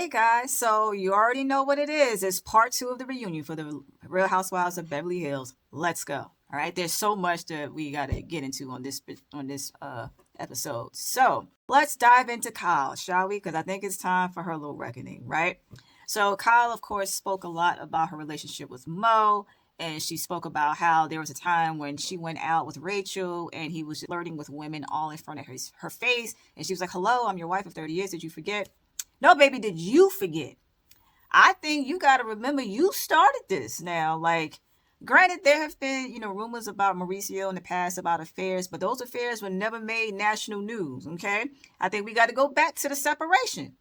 Hey guys, so you already know what it is. It's part two of the reunion for the Real Housewives of Beverly Hills. Let's go. All right, there's so much that we got to get into on this episode. So let's dive into Kyle, shall we? Because I think it's time for her little reckoning, right? So Kyle, of course, spoke a lot about her relationship with Mo, and she spoke about how there was a time when she went out with Rachel and he was flirting with women all in front of her face, and she was like, "Hello, I'm your wife of 30 years. Did you forget?" No, baby, did you forget? I think you got to remember you started this now. Like, granted, there have been, rumors about Mauricio in the past about affairs, but those affairs were never made national news, okay? I think we got to go back to the separation.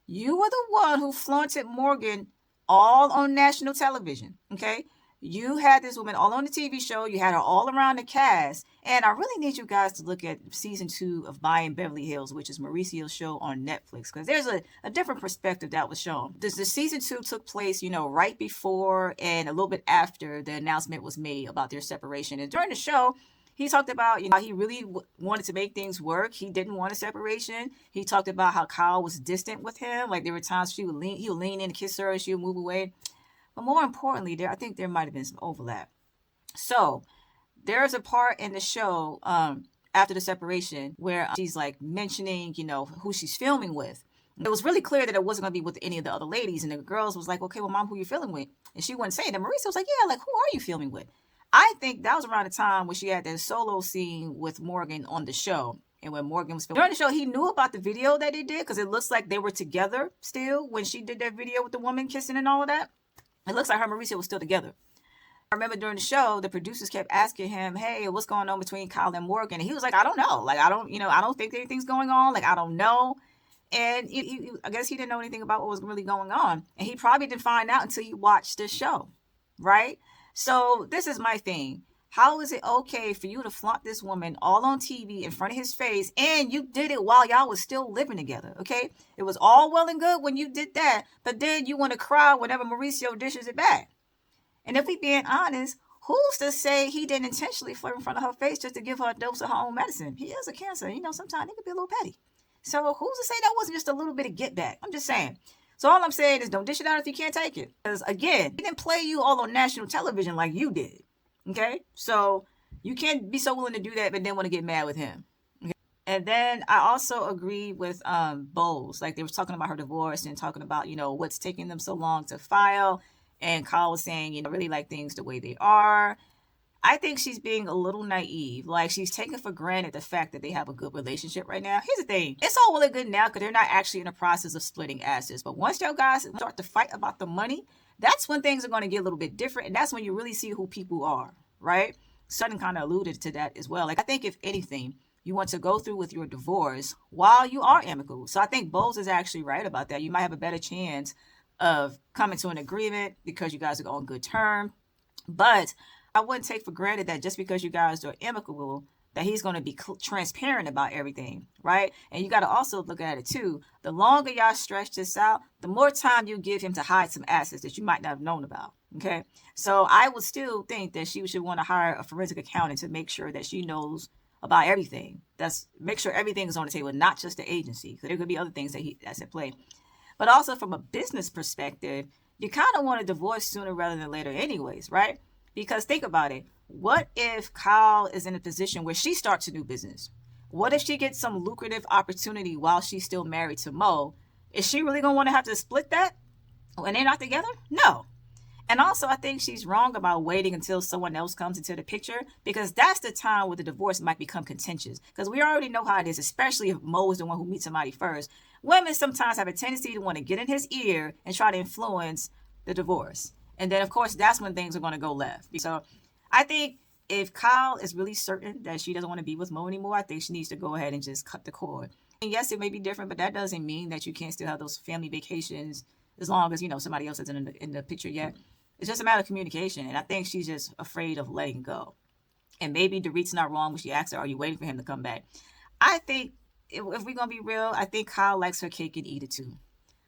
You were the one who flaunted Morgan all on national television, okay? You had this woman all on the TV show. You had her all around the cast. And I really need you guys to look at season 2 of Buying Beverly Hills, which is Mauricio's show on Netflix, because there's a different perspective that was shown. The season 2 took place, right before and a little bit after the announcement was made about their separation. And during the show, he talked about, how he really wanted to make things work. He didn't want a separation. He talked about how Kyle was distant with him. Like, there were times he would lean in and kiss her and she would move away. But more importantly, I think there might have been some overlap. So there's a part in the show after the separation where she's like mentioning, who she's filming with. It was really clear that it wasn't going to be with any of the other ladies. And the girls was like, "Okay, well, Mom, who you filming with?" And she wasn't saying that. Mauricio was like, "Yeah, like, who are you filming with?" I think that was around the time when she had that solo scene with Morgan on the show. And when Morgan was filming during the show, he knew about the video that they did because it looks like they were together still when she did that video with the woman kissing and all of that. It looks like her and Mauricio was still together. I remember during the show, the producers kept asking him, "Hey, what's going on between Kyle and Morgan?" And he was like, "I don't know. Like, I don't think anything's going on. Like, I don't know." And I guess he didn't know anything about what was really going on. And he probably didn't find out until he watched this show, right? So this is my thing. How is it okay for you to flaunt this woman all on TV in front of his face, and you did it while y'all was still living together, okay? It was all well and good when you did that, but then you want to cry whenever Mauricio dishes it back. And if we being honest, who's to say he didn't intentionally flirt in front of her face just to give her a dose of her own medicine? He has a cancer. Sometimes it could be a little petty. So who's to say that wasn't just a little bit of get back? I'm just saying. So all I'm saying is don't dish it out if you can't take it. Because again, he didn't play you all on national television like you did. Okay? So you can't be so willing to do that but then want to get mad with him. Okay? And then I also agree with Bose. Like, they were talking about her divorce and talking about, what's taking them so long to file. And Kyle was saying, I really like things the way they are. I think she's being a little naive. Like, she's taking for granted the fact that they have a good relationship right now. Here's the thing. It's all well and good now because they're not actually in the process of splitting assets. But once y'all guys start to fight about the money, that's when things are going to get a little bit different. And that's when you really see who people are, right? Sutton kind of alluded to that as well. Like, I think if anything, you want to go through with your divorce while you are amicable. So I think Bose is actually right about that. You might have a better chance of coming to an agreement because you guys are on good terms. But I wouldn't take for granted that just because you guys are amicable, that he's going to be transparent about everything, right? And you got to also look at it too. The longer y'all stretch this out, the more time you give him to hide some assets that you might not have known about, okay? So I would still think that she should want to hire a forensic accountant to make sure that she knows about everything. Make sure everything is on the table, not just the agency, because there could be other things that's at play. But also from a business perspective, you kind of want a divorce sooner rather than later anyways, right? Because think about it. What if Kyle is in a position where she starts a new business? What if she gets some lucrative opportunity while she's still married to Mo? Is she really going to want to have to split that when they're not together? No. And also, I think she's wrong about waiting until someone else comes into the picture, because that's the time where the divorce might become contentious. Because we already know how it is, especially if Mo is the one who meets somebody first. Women sometimes have a tendency to want to get in his ear and try to influence the divorce. And then, of course, that's when things are going to go left. So I think if Kyle is really certain that she doesn't want to be with Mo anymore, I think she needs to go ahead and just cut the cord. And yes, it may be different, but that doesn't mean that you can't still have those family vacations as long as, somebody else isn't in the picture yet. It's just a matter of communication. And I think she's just afraid of letting go. And maybe Dorit's not wrong when she asks her, "Are you waiting for him to come back?" I think if we're going to be real, I think Kyle likes her cake and eat it too.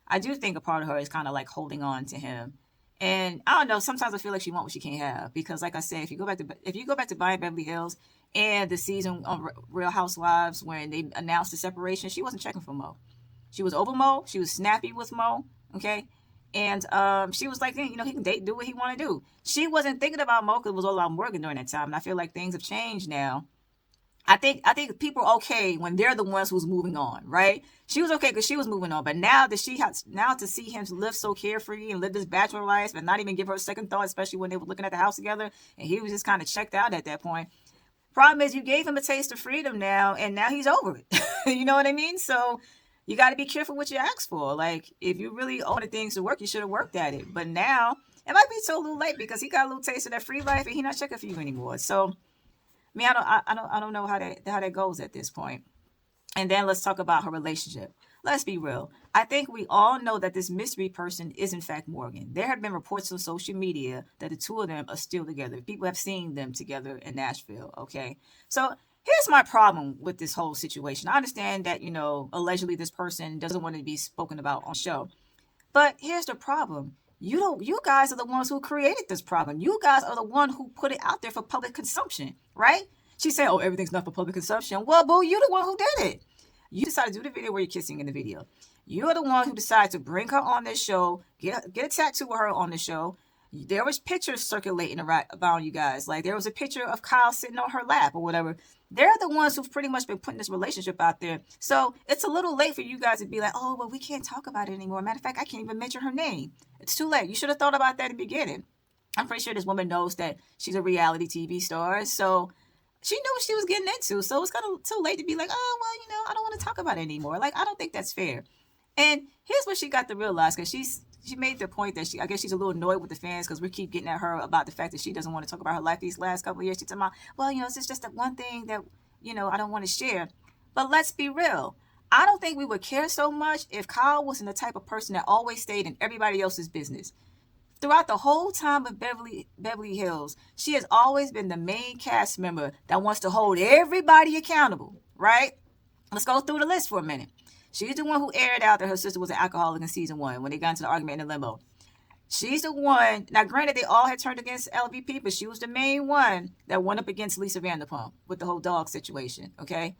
I do think a part of her is kind of like holding on to him. And I don't know, sometimes I feel like she wants what she can't have. Because like I said, if you go back to Buying Beverly Hills and the season on Real Housewives when they announced the separation, she wasn't checking for Mo. She was over Mo. She was snappy with Mo. Okay. And she was like, you know, he can date, do what he want to do. She wasn't thinking about Mo because it was all about Morgan during that time. And I feel like things have changed now. I think people are okay when they're the ones who's moving on, right? She was okay because she was moving on, but now that she has to see him live so carefree and live this bachelor life and not even give her a second thought, especially when they were looking at the house together, and he was just kind of checked out at that point. Problem is, you gave him a taste of freedom now, and now he's over it. You know what I mean? So you got to be careful what you ask for. Like, if you really wanted things to work, you should have worked at it. But now it might be so a little late because he got a little taste of that free life, and he's not checking for you anymore. So I mean, I don't know how that goes at this point. And then let's talk about her relationship. Let's be real. I think we all know that this mystery person is in fact Morgan. There have been reports on social media that the two of them are still together. People have seen them together in Nashville. Okay, so here's my problem with this whole situation. I understand that, you know, allegedly this person doesn't want to be spoken about on the show, but here's the problem. You guys are the ones who created this problem. You guys are the one who put it out there for public consumption, right? She said, oh, everything's not for public consumption. Well, boo, you the one who did it. You decided to do the video where you're kissing in the video. You're the one who decided to bring her on this show, get a tattoo of her on the show. There was pictures circulating around you guys. Like, there was a picture of Kyle sitting on her lap or whatever. They're the ones who've pretty much been putting this relationship out there. So it's a little late for you guys to be like, oh, well, we can't talk about it anymore. Matter of fact, I can't even mention her name. It's too late. You should have thought about that in the beginning. I'm pretty sure this woman knows that she's a reality TV star. So she knew what she was getting into. So it's kind of too late to be like, oh, well, you know, I don't want to talk about it anymore. Like, I don't think that's fair. And here's what she got to realize, because she made the point that I guess she's a little annoyed with the fans because we keep getting at her about the fact that she doesn't want to talk about her life these last couple of years. She's talking about, well, you know, it's just that one thing that, you know, I don't want to share. But let's be real. I don't think we would care so much if Kyle wasn't the type of person that always stayed in everybody else's business. Throughout the whole time of Beverly Hills, she has always been the main cast member that wants to hold everybody accountable, right? Let's go through the list for a minute. She's the one who aired out that her sister was an alcoholic in season 1 when they got into the argument in the limo. She's the one, now granted they all had turned against LVP, but she was the main one that went up against Lisa Vanderpump with the whole dog situation, okay?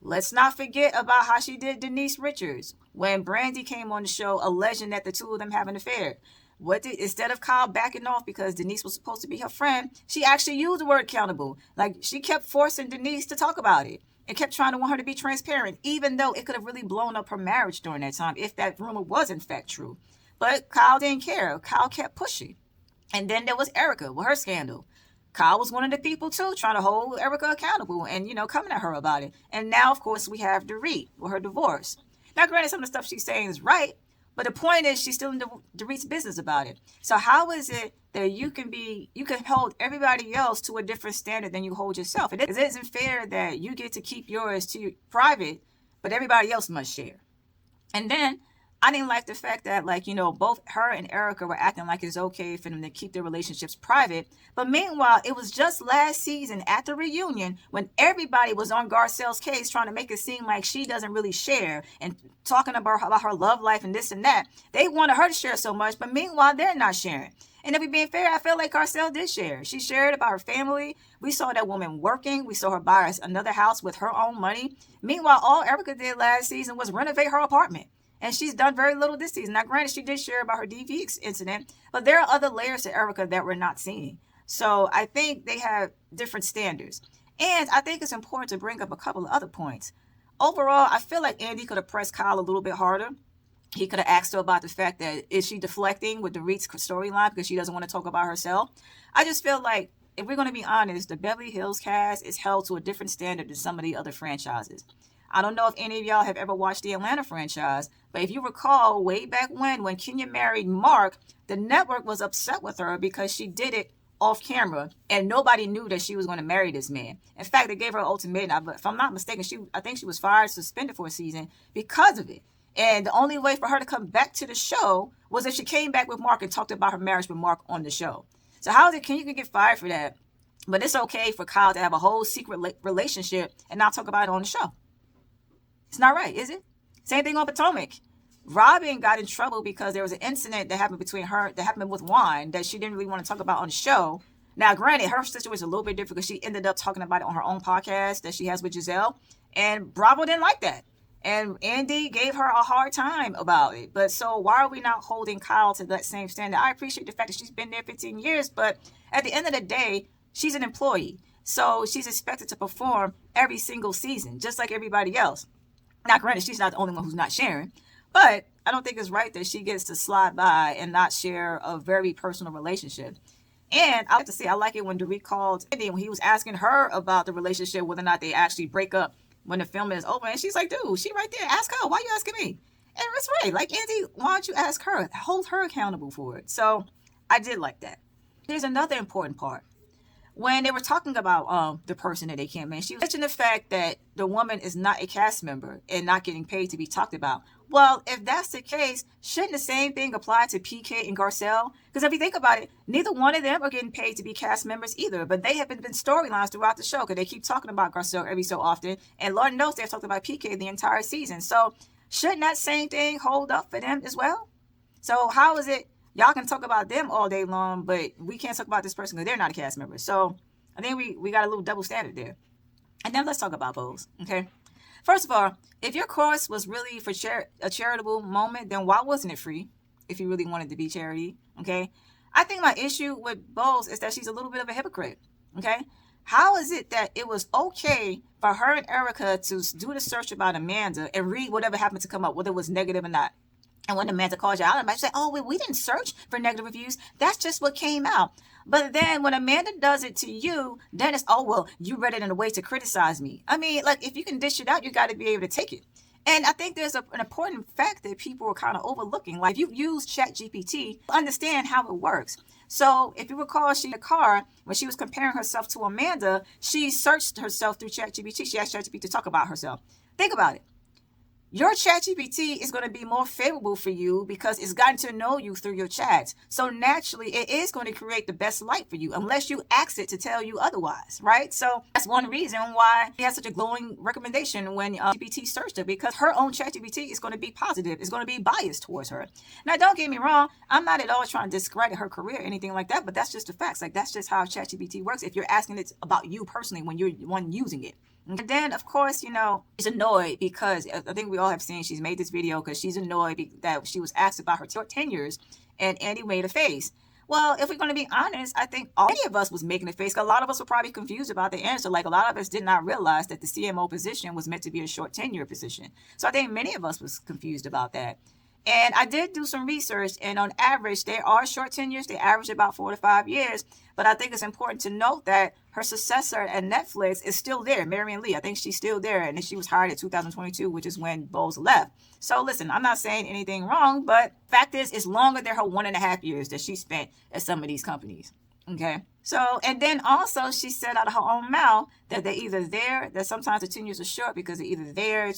Let's not forget about how she did Denise Richards when Brandy came on the show alleging that the two of them have an affair. Instead of Kyle backing off because Denise was supposed to be her friend, she actually used the word accountable. Like, she kept forcing Denise to talk about it and kept trying to want her to be transparent, even though it could have really blown up her marriage during that time if that rumor was in fact true. But Kyle didn't care. Kyle kept pushing. And then there was Erica with her scandal. Kyle was one of the people too, trying to hold Erica accountable and, you know, coming at her about it. And now, of course, we have Dorit with her divorce. Now, granted, some of the stuff she's saying is right, but the point is she's still in Dorit's business about it. So how is it that you can hold everybody else to a different standard than you hold yourself? It isn't fair that you get to keep yours to private, but everybody else must share. And then I didn't like the fact that, like, you know, both her and Erica were acting like it's okay for them to keep their relationships private. But meanwhile, it was just last season at the reunion when everybody was on Garcelle's case trying to make it seem like she doesn't really share and talking about her love life and this and that. They wanted her to share so much, but meanwhile, they're not sharing. And if we're being fair, I feel like Garcelle did share. She shared about her family. We saw that woman working. We saw her buy another house with her own money. Meanwhile, all Erica did last season was renovate her apartment. And she's done very little this season. Now, granted, she did share about her DV incident, but there are other layers to Erica that we're not seeing. So I think they have different standards. And I think it's important to bring up a couple of other points. Overall, I feel like Andy could have pressed Kyle a little bit harder. He could have asked her about the fact that, is she deflecting with Dorit's storyline because she doesn't want to talk about herself? I just feel like, if we're going to be honest, the Beverly Hills cast is held to a different standard than some of the other franchises. I don't know if any of y'all have ever watched the Atlanta franchise, but if you recall, way back when Kenya married Mark, the network was upset with her because she did it off camera, and nobody knew that she was going to marry this man. In fact, they gave her an ultimatum. But if I'm not mistaken, I think she was fired, suspended for a season because of it. And the only way for her to come back to the show was if she came back with Mark and talked about her marriage with Mark on the show. So how is it you can get fired for that, but it's okay for Kyle to have a whole secret relationship and not talk about it on the show? It's not right, is it? Same thing on Potomac. Robin got in trouble because there was an incident that happened with wine that she didn't really want to talk about on the show. Now, granted, her situation was a little bit different because she ended up talking about it on her own podcast that she has with Giselle. And Bravo didn't like that. And Andy gave her a hard time about it. But so why are we not holding Kyle to that same standard? I appreciate the fact that she's been there 15 years, but at the end of the day, she's an employee. So she's expected to perform every single season, just like everybody else. Now, granted, she's not the only one who's not sharing, but I don't think it's right that she gets to slide by and not share a very personal relationship. And I have to say, I like it when Dorit called Andy when he was asking her about the relationship, whether or not they actually break up when the film is over. And she's like, dude, she right there. Ask her. Why are you asking me? And it's right. Like, Andy, why don't you ask her? Hold her accountable for it. So I did like that. Here's another important part. When they were talking about the person that they can't mention, she mentioned the fact that the woman is not a cast member and not getting paid to be talked about. Well, if that's the case, shouldn't the same thing apply to PK and Garcelle? Because if you think about it, neither one of them are getting paid to be cast members either. But they have been storylines throughout the show because they keep talking about Garcelle every so often. And Lord knows they've talked about PK the entire season. So shouldn't that same thing hold up for them as well? So how is it y'all can talk about them all day long, but we can't talk about this person because they're not a cast member? So I think we got a little double standard there. And now let's talk about Bose, okay? First of all, if your course was really for a charitable moment, then why wasn't it free if you really wanted to be charity, okay? I think my issue with Bose is that she's a little bit of a hypocrite, okay? How is it that it was okay for her and Erica to do the search about Amanda and read whatever happened to come up, whether it was negative or not? And when Amanda calls you out, I might say, oh, we didn't search for negative reviews. That's just what came out. But then when Amanda does it to you, then it's, oh, well, you read it in a way to criticize me. I mean, like, if you can dish it out, you got to be able to take it. And I think there's an important fact that people are kind of overlooking. Like, if you use ChatGPT, understand how it works. So if you recall, she in the car, when she was comparing herself to Amanda, she searched herself through ChatGPT. She asked ChatGPT to talk about herself. Think about it. Your ChatGPT is going to be more favorable for you because it's gotten to know you through your chats. So naturally, it is going to create the best light for you unless you ask it to tell you otherwise, right? So that's one reason why she has such a glowing recommendation when GPT searched her, because her own ChatGPT is going to be positive. It's going to be biased towards her. Now, don't get me wrong. I'm not at all trying to discredit her career or anything like that, but that's just the facts. Like, that's just how ChatGPT works if you're asking it about you personally when you're the one using it. And then, of course, you know, she's annoyed because I think we all have seen she's made this video because she's annoyed that she was asked about her tenures and Andy made a face. Well, if we're going to be honest, I think any of us was making a face. A lot of us were probably confused about the answer. Like, a lot of us did not realize that the CMO position was meant to be a short tenure position. So I think many of us was confused about that. And I did do some research, and on average, there are short tenures. They average about 4 to 5 years. But I think it's important to note that her successor at Netflix is still there, Marion Lee. I think she's still there, and she was hired in 2022, which is when Bose left. So listen, I'm not saying anything wrong, but fact is, it's longer than her 1.5 years that she spent at some of these companies. Okay. So, and then also she said out of her own mouth that they're either there, that sometimes the tenures are short because they're either there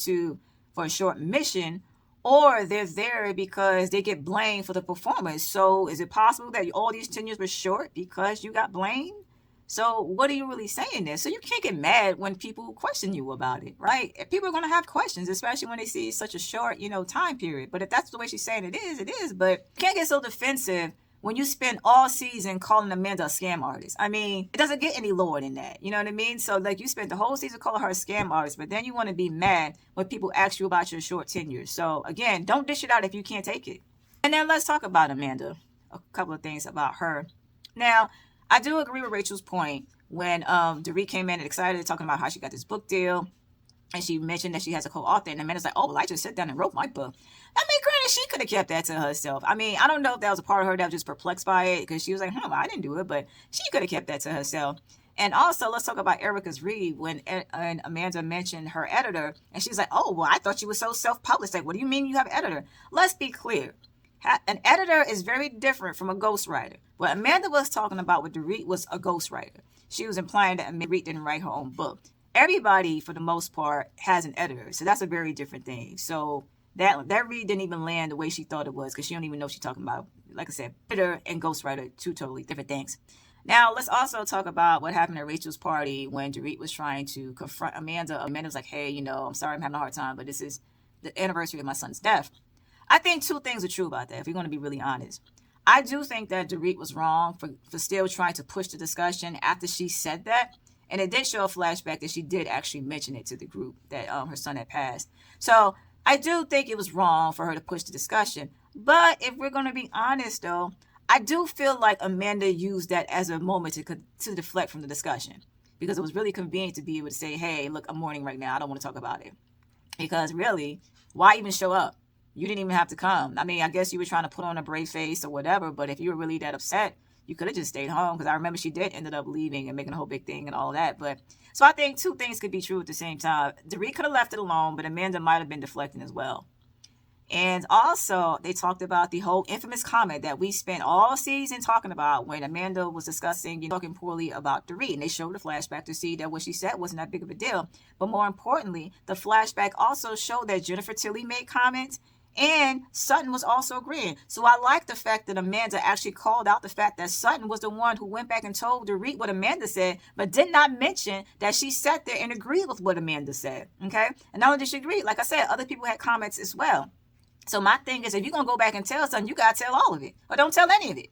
for a short mission, or they're there because they get blamed for the performance. So is it possible that all these tenures were short because you got blamed? So what are you really saying there? So you can't get mad when people question you about it, right? People are going to have questions, especially when they see such a short, time period. But if that's the way she's saying it is. But you can't get so defensive when you spend all season calling Amanda a scam artist. I mean, it doesn't get any lower than that. You know what I mean? So, like, you spent the whole season calling her a scam artist, but then you want to be mad when people ask you about your short tenure. So, again, don't dish it out if you can't take it. And then let's talk about Amanda. A couple of things about her. Now, I do agree with Rachel's point when Dorit came in and excited talking about how she got this book deal. And she mentioned that she has a co-author. And Amanda's like, oh, well, I just sat down and wrote my book. I mean, granted, she could have kept that to herself. I mean, I don't know if that was a part of her that was just perplexed by it, because she was like, I didn't do it. But she could have kept that to herself. And also, let's talk about Erica's read when Amanda mentioned her editor. And she's like, oh, well, I thought you were so self-published. Like, what do you mean you have an editor? Let's be clear. An editor is very different from a ghostwriter. What Amanda was talking about with Dorit was a ghostwriter. She was implying that Dorit didn't write her own book. Everybody, for the most part, has an editor. So that's a very different thing. So that read didn't even land the way she thought it was, because she don't even know what she's talking about. Like I said, editor and ghostwriter, two totally different things. Now, let's also talk about what happened at Rachel's party when Dorit was trying to confront Amanda. Amanda was like, hey, I'm sorry I'm having a hard time, but this is the anniversary of my son's death. I think two things are true about that, if we're going to be really honest. I do think that Dorit was wrong for still trying to push the discussion after she said that. And it did show a flashback that she did actually mention it to the group that her son had passed. So I do think it was wrong for her to push the discussion. But if we're going to be honest, though, I do feel like Amanda used that as a moment to deflect from the discussion, because it was really convenient to be able to say, hey, look, I'm mourning right now. I don't want to talk about it. Because really, why even show up? You didn't even have to come. I mean, I guess you were trying to put on a brave face or whatever, but if you were really that upset, you could have just stayed home, because I remember she did ended up leaving and making a whole big thing and all that. But so I think two things could be true at the same time. Dorit could have left it alone, but Amanda might have been deflecting as well. And also, they talked about the whole infamous comment that we spent all season talking about when Amanda was discussing, talking poorly about Dorit. And they showed a flashback to see that what she said wasn't that big of a deal. But more importantly, the flashback also showed that Jennifer Tilly made comments and Sutton was also agreeing. So I like the fact that Amanda actually called out the fact that Sutton was the one who went back and told Dorit what Amanda said, but did not mention that she sat there and agreed with what Amanda said. Okay? And not only did she agree, like I said, other people had comments as well. So my thing is, if you're going to go back and tell something, you got to tell all of it, or don't tell any of it.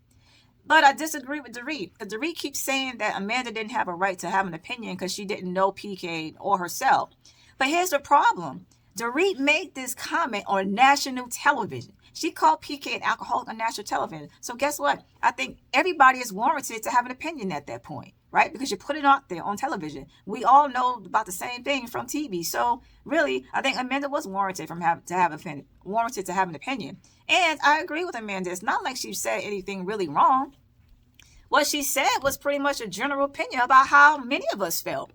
But I disagree with Dorit, because Dorit keeps saying that Amanda didn't have a right to have an opinion because she didn't know PK or herself. But here's the problem. Dorit made this comment on national television. She called PK an alcoholic on national television. So guess what? I think everybody is warranted to have an opinion at that point, right? Because you put it out there on television. We all know about the same thing from TV. So really, I think Amanda was warranted to have an opinion. And I agree with Amanda. It's not like she said anything really wrong. What she said was pretty much a general opinion about how many of us felt.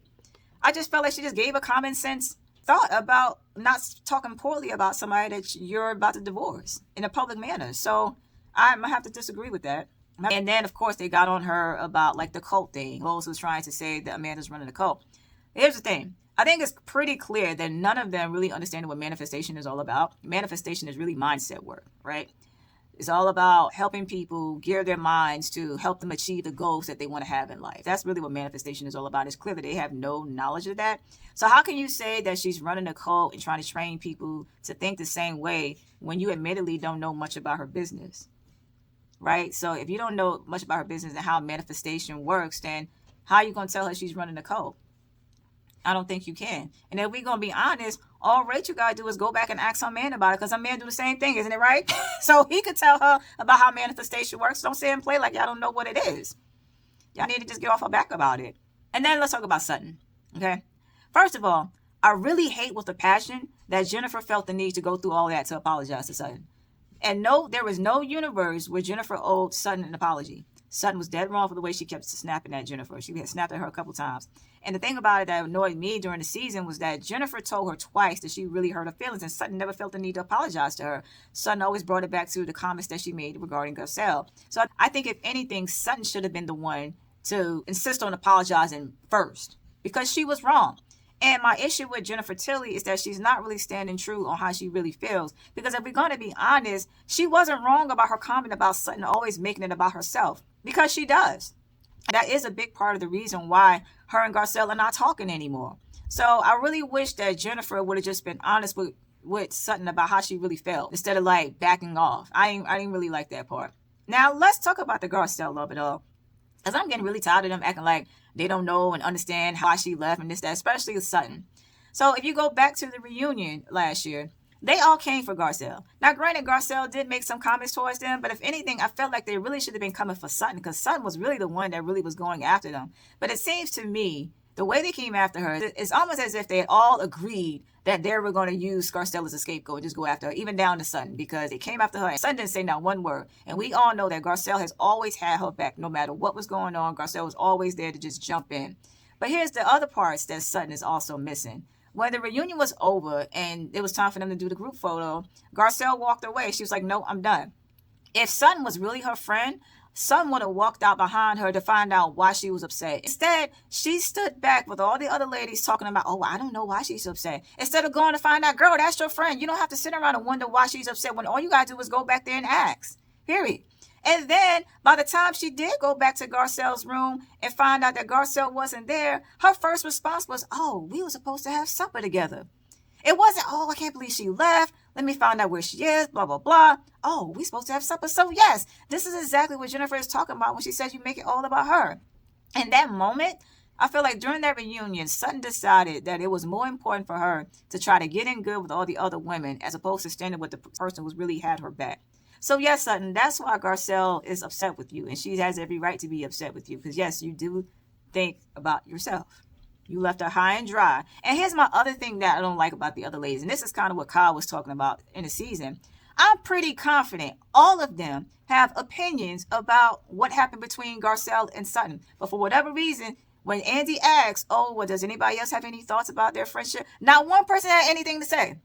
I just felt like she just gave a common sense thought about not talking poorly about somebody that you're about to divorce in a public manner. So I'm gonna have to disagree with that. And then of course they got on her about like the cult thing. Bose was trying to say that Amanda's running the cult. Here's the thing. I think it's pretty clear that none of them really understand what manifestation is all about. Manifestation is really mindset work, right? It's all about helping people gear their minds to help them achieve the goals that they want to have in life. That's really what manifestation is all about. It's clear that they have no knowledge of that. So how can you say that she's running a cult and trying to train people to think the same way when you admittedly don't know much about her business, right? So if you don't know much about her business and how manifestation works, then how are you going to tell her she's running a cult? I don't think you can. And if we're going to be honest, all Rachel got to do is go back and ask her man about it, because her man do the same thing, isn't it right? So he could tell her about how manifestation works. Don't say and play like y'all don't know what it is. Y'all need to just get off her back about it. And then let's talk about Sutton, okay? First of all, I really hate with a passion that Jennifer felt the need to go through all that to apologize to Sutton. And no, there was no universe where Jennifer owed Sutton an apology. Sutton was dead wrong for the way she kept snapping at Jennifer. She had snapped at her a couple times. And the thing about it that annoyed me during the season was that Jennifer told her twice that she really hurt her feelings, and Sutton never felt the need to apologize to her. Sutton always brought it back to the comments that she made regarding Garcelle. So I think if anything, Sutton should have been the one to insist on apologizing first, because she was wrong. And my issue with Jennifer Tilly is that she's not really standing true on how she really feels. Because if we're going to be honest, she wasn't wrong about her comment about Sutton always making it about herself, because she does. That is a big part of the reason why her and Garcelle are not talking anymore. So I really wish that Jennifer would have just been honest with Sutton about how she really felt, instead of like backing off. I didn't really like that part. Now let's talk about the Garcelle of it all, because I'm getting really tired of them acting like they don't know and understand why she left and this, that, especially with Sutton. So if you go back to the reunion last year, they all came for Garcelle. Now, granted, Garcelle did make some comments towards them, but if anything, I felt like they really should have been coming for Sutton, because Sutton was really the one that really was going after them. But it seems to me, the way they came after her, it's almost as if they had all agreed that they were going to use Garcelle as a scapegoat and just go after her, even down to Sutton, because they came after her and Sutton didn't say not one word. And we all know that Garcelle has always had her back. No matter what was going on, Garcelle was always there to just jump in. But here's the other parts that Sutton is also missing. When the reunion was over and it was time for them to do the group photo, Garcelle walked away. She was like, no, I'm done. If Sutton was really her friend, Sutton would have walked out behind her to find out why she was upset. Instead, she stood back with all the other ladies talking about, oh, I don't know why she's upset. Instead of going to find out, girl, that's your friend. You don't have to sit around and wonder why she's upset when all you got to do is go back there and ask. Period. And then by the time she did go back to Garcelle's room and find out that Garcelle wasn't there, her first response was, oh, we were supposed to have supper together. It wasn't, oh, I can't believe she left. Let me find out where she is, blah, blah, blah. Oh, we're supposed to have supper. So yes, this is exactly what Jennifer is talking about when she says you make it all about her. In that moment, I feel like during that reunion, Sutton decided that it was more important for her to try to get in good with all the other women as opposed to standing with the person who's really had her back. So yes, Sutton, that's why Garcelle is upset with you, and she has every right to be upset with you because yes, you do think about yourself. You left her high and dry. And here's my other thing that I don't like about the other ladies, and this is kind of what Kyle was talking about in the season. I'm pretty confident all of them have opinions about what happened between Garcelle and Sutton. But for whatever reason, when Andy asks, oh, well, does anybody else have any thoughts about their friendship? Not one person had anything to say.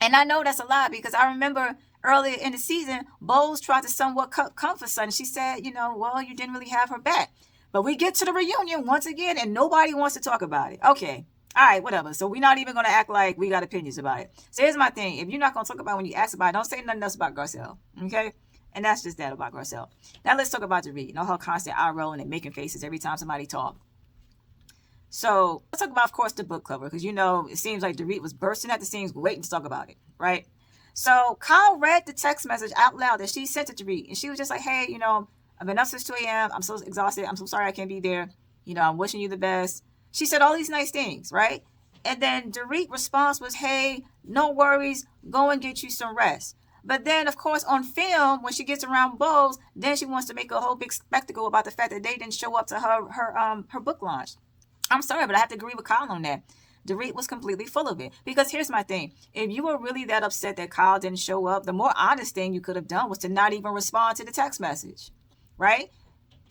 And I know that's a lie because I remember earlier in the season, Bose tried to somewhat comfort Sutton. She said, well, you didn't really have her back. But we get to the reunion once again and nobody wants to talk about it. Okay. All right, whatever. So we're not even going to act like we got opinions about it. So here's my thing. If you're not going to talk about it when you ask about it, don't say nothing else about Garcelle. Okay? And that's just that about Garcelle. Now let's talk about Dorit. Her constant eye rolling and making faces every time somebody talks. So let's talk about, of course, the book cover. Because, it seems like Dorit was bursting at the seams waiting to talk about it. Right? So Kyle read the text message out loud that she sent to Dorit. And she was just like, hey, I've been up since 2 a.m. I'm so exhausted. I'm so sorry I can't be there. I'm wishing you the best. She said all these nice things, right? And then Dorit's response was, hey, no worries. Go and get you some rest. But then, of course, on film, when she gets around Bose, then she wants to make a whole big spectacle about the fact that they didn't show up to her book launch. I'm sorry, but I have to agree with Kyle on that. Dorit was completely full of it. Because here's my thing. If you were really that upset that Kyle didn't show up, the more honest thing you could have done was to not even respond to the text message. Right?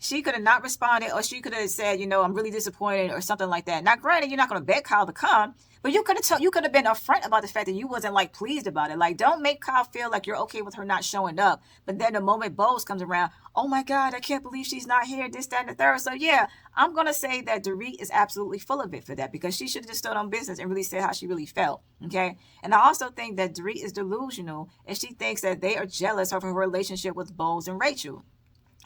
She could have not responded, or she could have said, I'm really disappointed or something like that. Now, granted, you're not going to beg Kyle to come, but you could have been upfront about the fact that you wasn't pleased about it. Don't make Kyle feel like you're okay with her not showing up. But then the moment Bose comes around, oh my God, I can't believe she's not here, this, that, and the third. So yeah, I'm going to say that Dorit is absolutely full of it for that because she should have just stood on business and really said how she really felt. Okay. And I also think that Dorit is delusional and she thinks that they are jealous of her relationship with Bose and Rachel.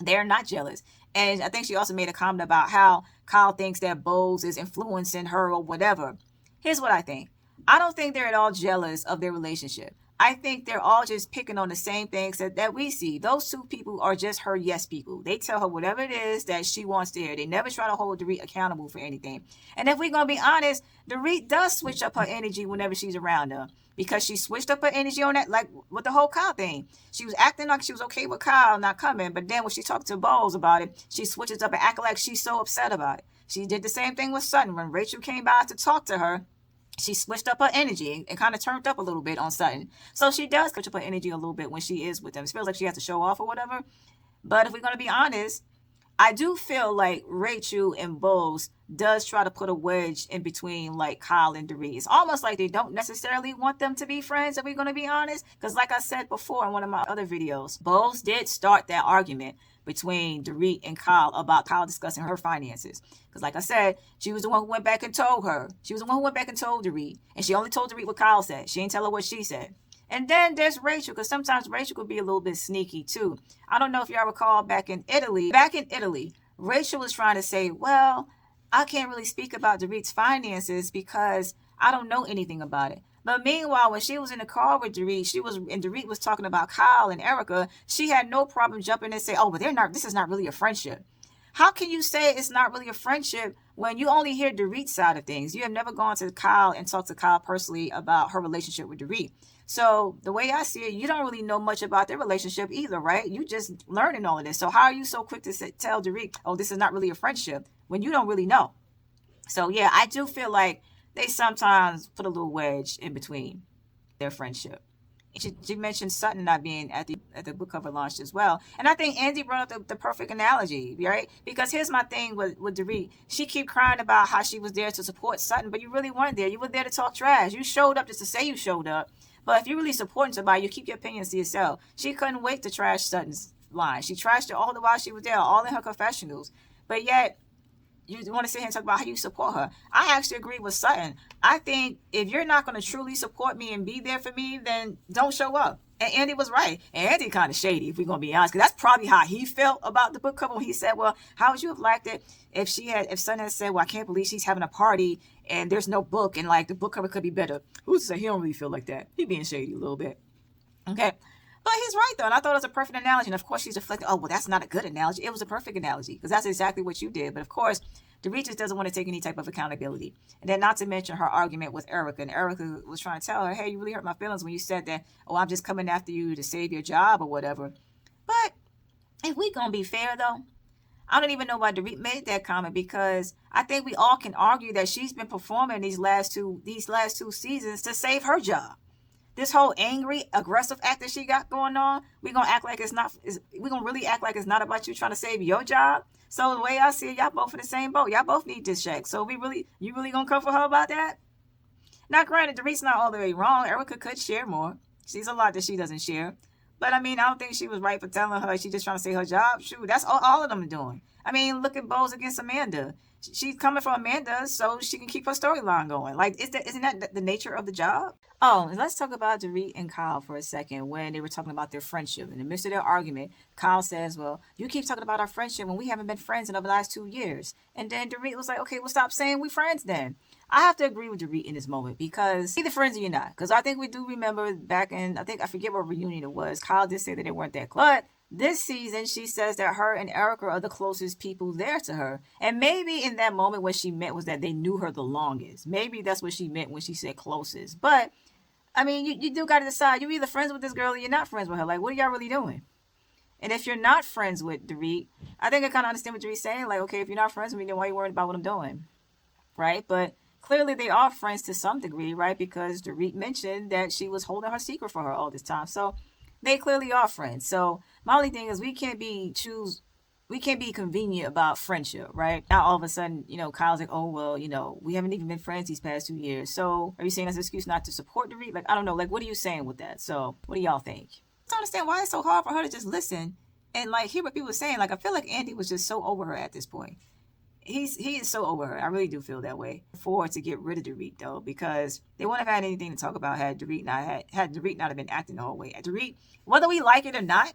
They're not jealous. And I think she also made a comment about how Kyle thinks that Bose is influencing her or whatever. Here's what I think. I don't think they're at all jealous of their relationship. I think they're all just picking on the same things that we see. Those two people are just her yes people. They tell her whatever it is that she wants to hear. They never try to hold Dorit accountable for anything. And if we're going to be honest, Dorit does switch up her energy whenever she's around her. Because she switched up her energy on that, like with the whole Kyle thing. She was acting like she was okay with Kyle not coming, but then when she talked to Bose about it, she switches up and acting like she's so upset about it. She did the same thing with Sutton. When Rachel came by to talk to her, she switched up her energy and kind of turned up a little bit on Sutton. So she does switch up her energy a little bit when she is with them. It feels like she has to show off or whatever. But if we're going to be honest, I do feel like Rachel and Bose does try to put a wedge in between Kyle and Dorit. It's almost like they don't necessarily want them to be friends, if we're going to be honest. Because like I said before in one of my other videos, Bose did start that argument between Dorit and Kyle about Kyle discussing her finances. Because like I said, she was the one who went back and told her. She was the one who went back and told Dorit. And she only told Dorit what Kyle said. She didn't tell her what she said. And then there's Rachel, because sometimes Rachel could be a little bit sneaky too. I don't know if y'all recall back in Italy, Rachel was trying to say, well, I can't really speak about Dorit's finances because I don't know anything about it. But meanwhile, when she was in the car with Dorit, Dorit was talking about Kyle and Erica, she had no problem jumping in and say, oh, but this is not really a friendship. How can you say it's not really a friendship when you only hear Dorit's side of things? You have never gone to Kyle and talked to Kyle personally about her relationship with Dorit. So the way I see it, you don't really know much about their relationship either, right? You just learning all of this. So how are you so quick to tell Dorit, oh, this is not really a friendship when you don't really know? So yeah, I do feel like they sometimes put a little wedge in between their friendship. She mentioned Sutton not being at the book cover launch as well. And I think Andy brought up the perfect analogy, right? Because here's my thing with Dorit. She keep crying about how she was there to support Sutton, but you really weren't there. You were there to talk trash. You showed up just to say you showed up. But if you're really supporting somebody, you keep your opinions to yourself. She couldn't wait to trash Sutton's line. She trashed her all the while she was there, all in her confessionals. But yet, you want to sit here and talk about how you support her. I actually agree with Sutton. I think if you're not going to truly support me and be there for me, then don't show up. And Andy was right. And Andy kind of shady, if we're going to be honest, because that's probably how he felt about the book cover when he said, well, how would you have liked it if Sutton had said, well, I can't believe she's having a party and there's no book and the book cover could be better. Who's to say he don't really feel like that? He being shady a little bit. Okay. But he's right, though. And I thought it was a perfect analogy. And of course, she's reflecting, oh, well, that's not a good analogy. It was a perfect analogy because that's exactly what you did. But of course, Dorit just doesn't want to take any type of accountability. And then not to mention her argument with Erica. And Erica was trying to tell her, hey, you really hurt my feelings when you said that, oh, I'm just coming after you to save your job or whatever. But if we gonna be fair though, I don't even know why Dorit made that comment, because I think we all can argue that she's been performing these last two seasons to save her job. This whole angry, aggressive act that she got going on, we're gonna act like it's not. We're gonna really act like it's not about you trying to save your job. So the way I see it, y'all both in the same boat. Y'all both need this check. So you really gonna come for her about that? Now, granted, Dorit's not all the way wrong. Erica could share more. She's a lot that she doesn't share. But I mean, I don't think she was right for telling her she's just trying to save her job. Shoot, that's all of them are doing. I mean, look at Bose against Amanda. She's coming for Amanda so she can keep her storyline going. Like, isn't that the nature of the job? Oh, and let's talk about Dorit and Kyle for a second when they were talking about their friendship. In the midst of their argument, Kyle says, well, you keep talking about our friendship when we haven't been friends in the last 2 years. And then Dorit was like, okay, well, stop saying we friends then. I have to agree with Dorit in this moment, because either friends or you're not. Because I think we do remember back in, I forget what reunion it was, Kyle did say that they weren't that close. But this season, she says that her and Erica are the closest people there to her. And maybe in that moment what she meant was that they knew her the longest. Maybe that's what she meant when she said closest. But, I mean, you do got to decide. You're either friends with this girl or you're not friends with her. Like, what are y'all really doing? And if you're not friends with Dorit, I think I kind of understand what Dorit's saying. Like, okay, if you're not friends with me, then why are you worried about what I'm doing? Right? But clearly they are friends to some degree, right? Because Dorit mentioned that she was holding her secret for her all this time. So they clearly are friends. So my only thing is we can't be convenient about friendship, right? Now all of a sudden, Kyle's like, oh, well, we haven't even been friends these past 2 years. So are you saying that's an excuse not to support Dorit? Like, I don't know. Like, what are you saying with that? So what do y'all think? I don't understand why it's so hard for her to just listen and like hear what people are saying. Like, I feel like Andy was just so over her at this point. He is so over her. I really do feel that way. To get rid of Dorit though, because they wouldn't have had anything to talk about had Dorit not have been acting the whole way. Dorit, whether we like it or not,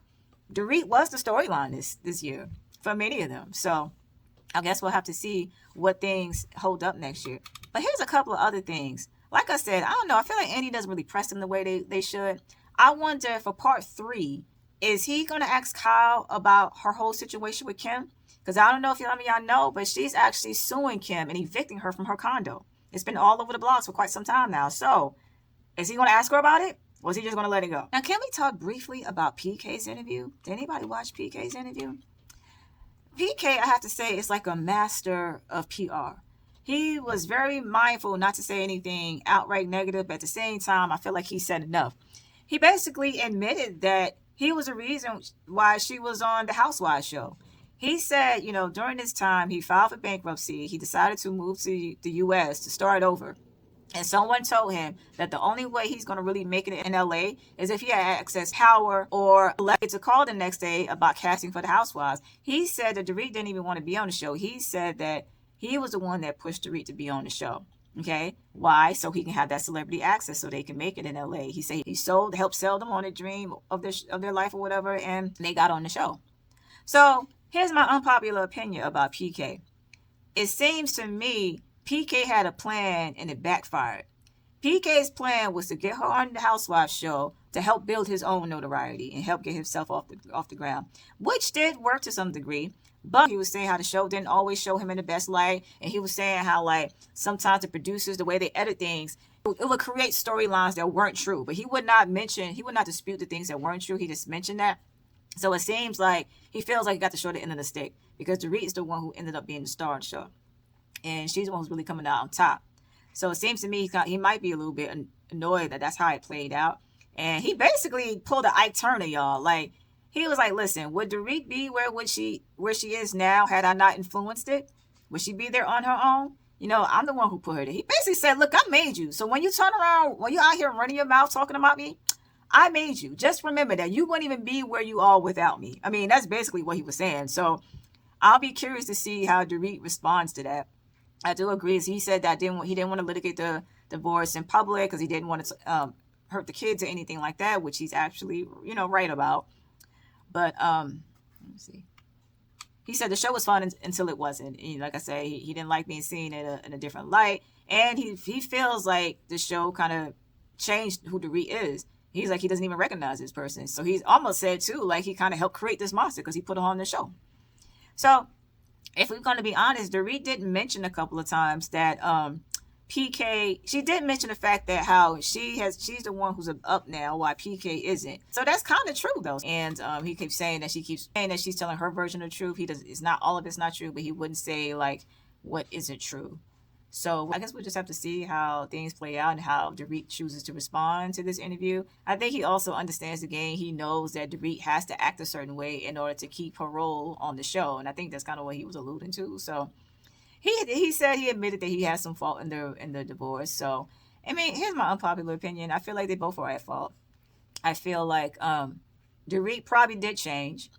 Dorit was the storyline this year for many of them. So I guess we'll have to see what things hold up next year. But here's a couple of other things. Like I said, I don't know. I feel like Andy doesn't really press them the way they should. I wonder for part 3, is he going to ask Kyle about her whole situation with Kim? Because I don't know if y'all know, but she's actually suing Kim and evicting her from her condo. It's been all over the blogs for quite some time now. So is he going to ask her about it? Or is he just going to let it go? Now, can we talk briefly about PK's interview? Did anybody watch PK's interview? PK, I have to say, is like a master of PR. He was very mindful not to say anything outright negative, but at the same time, I feel like he said enough. He basically admitted that he was the reason why she was on the Housewives show. He said, during this time, he filed for bankruptcy. He decided to move to the U.S. to start over. And someone told him that the only way he's going to really make it in L.A. is if he had access power or elected to call the next day about casting for the Housewives. He said that Dorit didn't even want to be on the show. He said that he was the one that pushed Dorit to be on the show. Okay, why? So he can have that celebrity access so they can make it in LA. He said he helped sell them on a dream of their life or whatever, and they got on the show. So here's my unpopular opinion about PK. It seems to me PK had a plan and it backfired. PK's plan was to get her on the Housewives show to help build his own notoriety and help get himself off the ground, which did work to some degree. But he was saying how the show didn't always show him in the best light. And he was saying how, like, sometimes the producers, the way they edit things, it would create storylines that weren't true. But he would not dispute the things that weren't true. He just mentioned that. So it seems like he feels like he got the short end of the stick, because Dorit is the one who ended up being the star of the show. And she's the one who's really coming out on top. So it seems to me he might be a little bit annoyed that that's how it played out. And he basically pulled an Ike Turner, y'all. Like, he was like, listen, would Dorit be where she is now had I not influenced it? Would she be there on her own? I'm the one who put her there. He basically said, look, I made you. So when you turn around, when you're out here running your mouth talking about me, I made you. Just remember that you wouldn't even be where you are without me. I mean, that's basically what he was saying. So I'll be curious to see how Dorit responds to that. I do agree. He said that he didn't want to litigate the divorce in public because he didn't want to hurt the kids or anything like that, which he's actually, right about. But let me see. He said the show was fun until it wasn't. And like I said, he didn't like being seen in a different light, and he feels like the show kind of changed who Dorit is. He's like, he doesn't even recognize this person. So he's almost said too, like he kind of helped create this monster because he put her on the show. So if we're going to be honest, Dorit didn't mention a couple of times that PK, she did mention the fact that how she's the one who's up now, why PK isn't. So that's kind of true though. And he keeps saying that she's telling her version of the truth. It's not all of it's not true, but he wouldn't say like what isn't true. So I guess we'll just have to see how things play out and how Dorit chooses to respond to this interview. I think he also understands the game. He knows that Dorit has to act a certain way in order to keep her role on the show, and I think that's kind of what he was alluding to. So he said he admitted that he has some fault in the divorce. So I mean, here's my unpopular opinion. I feel like they both are at fault. I feel like Dorit probably did change.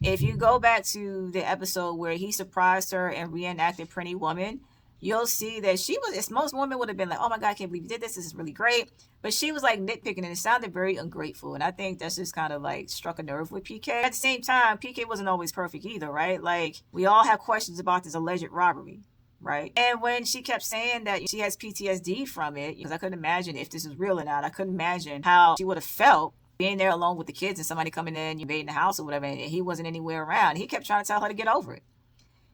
If you go back to the episode where he surprised her and reenacted Pretty Woman, you'll see that she was, most women would have been like, oh my God, I can't believe you did this. This is really great. But she was like nitpicking and it sounded very ungrateful. And I think that's just kind of like struck a nerve with PK. At the same time, PK wasn't always perfect either, right? Like we all have questions about this alleged robbery, right? And when she kept saying that she has PTSD from it, because I couldn't imagine if this was real or not. I couldn't imagine how she would have felt being there alone with the kids and somebody coming in, invading the house or whatever, and he wasn't anywhere around. He kept trying to tell her to get over it.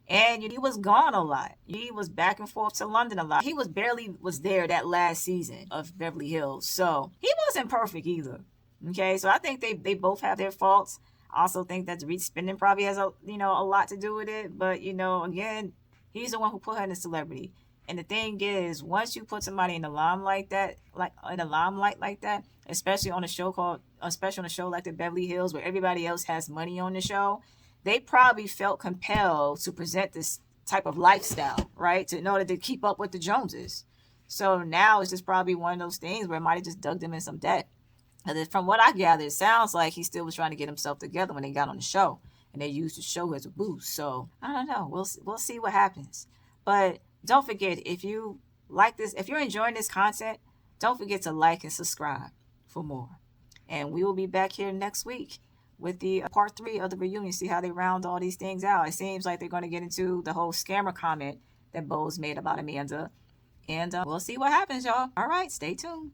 And he was gone a lot. He was back and forth to London a lot. He was barely there that last season of Beverly Hills. So he wasn't perfect either. Okay, so I think they both have their faults. I also think that Dorit spending probably has a lot to do with it. But again, he's the one who put her in the celebrity. And the thing is, once you put somebody in the limelight like that, especially on a show like the Beverly Hills, where everybody else has money on the show, they probably felt compelled to present this type of lifestyle, right? In order to keep up with the Joneses. So now it's just probably one of those things where it might have just dug them in some debt. And from what I gather, it sounds like he still was trying to get himself together when they got on the show. And they used the show as a boost. So I don't know. We'll see what happens. But don't forget, if you like this, if you're enjoying this content, don't forget to like and subscribe for more. And we will be back here next week with the part 3 of the reunion, see how they round all these things out. It seems like they're going to get into the whole scammer comment that Bose made about Amanda. And we'll see what happens, y'all. All right, stay tuned.